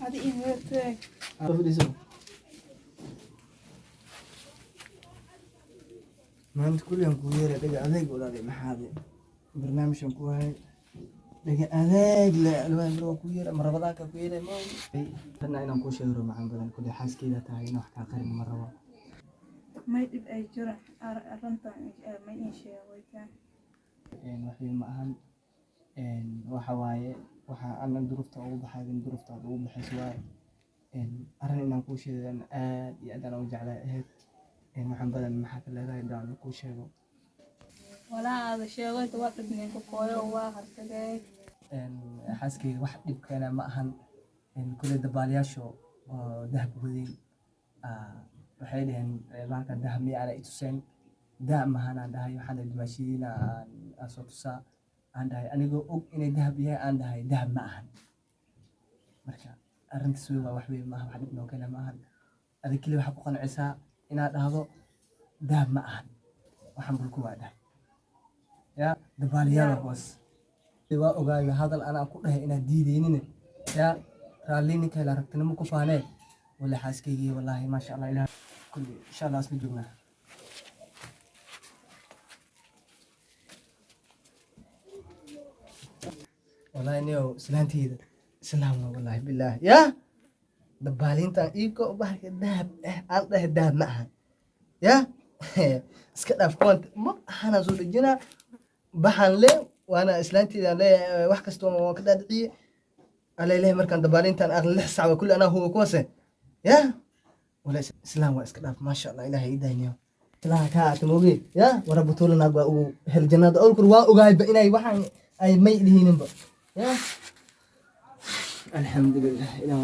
هذه إيه تاعي. fadhiiso maanta kulligan kuu yeeray dhaga adeeg walaali maxaade barnaamijkan ku hay dhaga adeeg le alwaan baro ku yeeray marabadaaka ku yeeray ma tan inaan ku sheego macaan badan kulli xaaskeeda tahay in wax ka qarin ma rabo ما يدب أي جرح أرنتا ما ينشي ويتان. waxay ma ahan waxa waaye waxa aan durufta ugu baxayn durufta ugu baxayso waa arrin inaan ku sheegan aad iyo aad aan u jeclahay ahayd waxaan badan maxaa ka leedahay daan ku sheego ولا هذا شيء غير توقف من كوكوي وواحد كذا. xaaskeyga wax dhib keena ma ahan kulli dabaalyaasho oo dahab wadeen waxay dhaheen lacagta dahab miyaana i tuseen dahab mahanaan dhahay waxaan dhimashidiina aan soo tusaa aan dhahay anigoo og inay dahab yahay aan dhahay dahab ma ahan marka arrintaas wey waa wax weyn maaha wax dhib noo keena ma ahan adig keli waxaa ku qancisaa inaad dhahdo dahab ma ahan waxaan bulku waa dhahay ya dabaalyaala hoos waa ogaayo hadal anaa ku dhahay inaad diideynin ya raalli ninka la ragtinimo ku faanee wala xaaskeygi wallahi ma sha Allah ilaah kulli insha Allah isla joognaa wallahi niyo islaanteeda islaam wallahi billah ya dabaalinta iiko bahalka dahab aan dhahay dahab ma aha ya iska dhaaf koont ma ahana soo dhajina baxan le وانا اسلانتي لا wax kasto oo ka dhaadiciye ala ilaahay markaan dabaalintan aqal 6 saac kulli ana huwa koose ya wala islaam waa iska dhaaf ma sha Allah ilaahay idayniyo ilaaha ka atmoge ya warabutulana waa uu hel jannada awlkur waa ogaay ba inay waxan ay may dhihininba ya alxamdulillah ilaahay